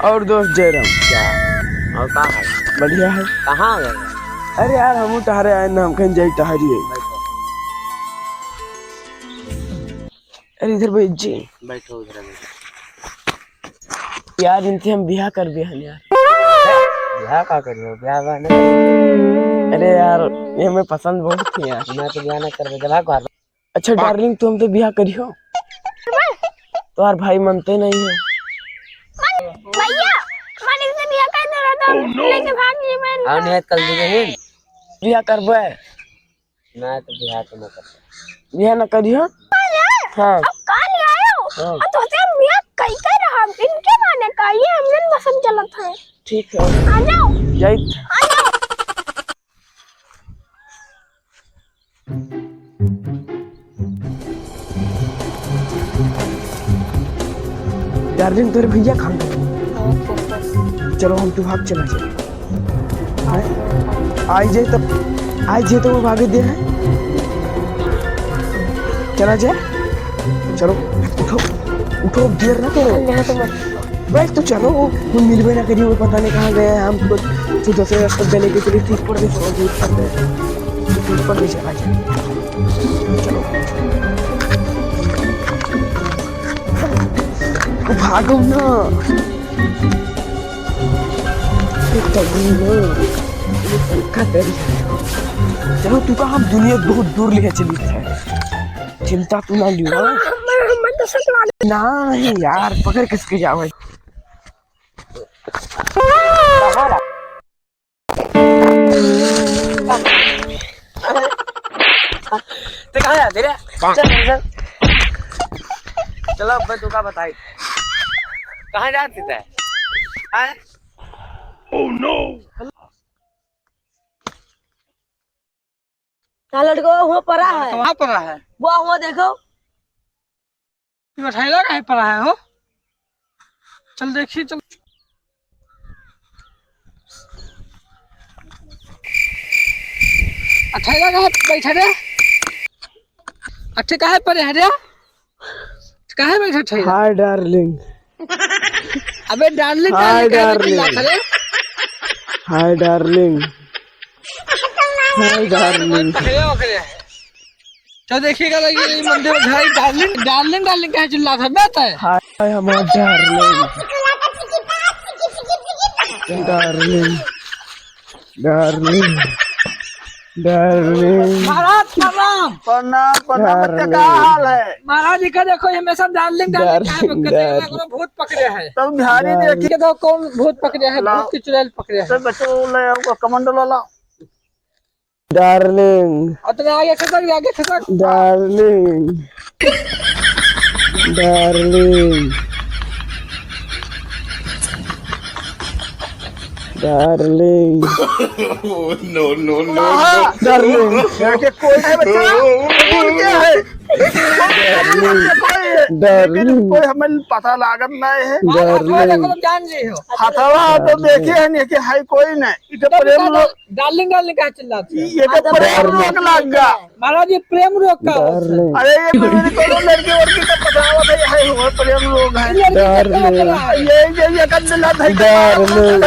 और दोस्त जयराम। क्या और कहाँ है? बढ़िया है। कहाँ गए? अरे यार हम टहरे आए ना, हम कहीं जाई टहरिए। अरे इधर बैठ जी। बैठो उधर बैठो। यार इनसे हम ब्याह कर दे हैं यार। ब्याह का कर रहे हो? ब्याह नहीं। अरे यार ये हमें पसंद बहुत थी यार। मैं तो ब्याह नहीं कर रहा घर। अच्छा डार्लिंग तुम तो ब्याह करियो। तो यार भाई मानते नहीं है। भैया मन इसने ब्याह कर दे रहा था लेके भाग गई मैं। आओ नहीं कल दिखे ब्याह करबे। मैं तो ब्याह तो न कर। ब्याह न करियो। हाँ अब कहां ले आए हो? हाँ। अब तो हम ब्याह कई कर रहा इनके माने का ये हमने पसंद चलत है। ठीक है आ जाओ जाइत। आ जाओ। डार्लिंग तेरे भैया कहाँ गए? चलो हम तो भाग चला जाए। आई जाए तो वो भागे दे है। चला जाए। चलो उठो उठो देर ना करो। बैठ तो चलो वो मिलवे ना करिए। वो पता नहीं कहाँ गए हैं। हम तो दूसरे रास्ते गले के चलिए ठीक पड़ गए। चलो ठीक पड़ गए ठीक पड़ गए। चला जाए चलो भागो ना। चलो तू का हम दुनिया बहुत दूर लेके चली है। चिंता तू ना लियो। नहीं यार पकड़ किसके जाओ। तो कहाँ जाते रे? चल चलो अब तू का बताई कहाँ जाते थे? Oh no. लड़को वो पड़ा है। कहाँ पड़ा है? वो देखो मिठाई कहीं पड़ा है हो? चल देखिए चल। अठाईला कहाँ बैठे रे? अच्छे कहाँ पड़े हैं रे? कहाँ बैठे थे? Hi darling. अबे darling hi darling. Hi darling. Hi darling. तो देखिएगा लगी मंदिर में घर डार्लिंग डार्लिंग डार्लिंग कहाँ चिल्ला था बेटा? हाय हमारा डार्लिंग। Darling darling darling. महाराज प्रणाम। प्रणाम बच्चे का हाल है? महाराज जी का देखो ये हमेशा डार्लिंग डार्लिंग भूत पकड़े हैं। तब ध्यान देखिए तो कौन भूत पकड़े हैं? भूत की चुड़ैल पकड़े हैं। बच्चों कमांडो ला डार्लिंग। अतने आगे खसक darling darling darling. no, no, no. Darling कोई है बच्चा? क्या है? डार्लिंग कोई हमें पता लागत नहीं है। डार्लिंग जान जी हो हथवा तो देखे है नहीं कि है कोई नहीं। इधर प्रेम रोग डार्लिंग डार्लिंग कहाँ चिल्लाती है? ये तो प्रेम रोग लग गया महाराज। ये प्रेम रोग का डार्लिंग। अरे ये लड़की वड़की का पता है हुआ प्रेम रोग है। ये कर दिला था डार्लिंग।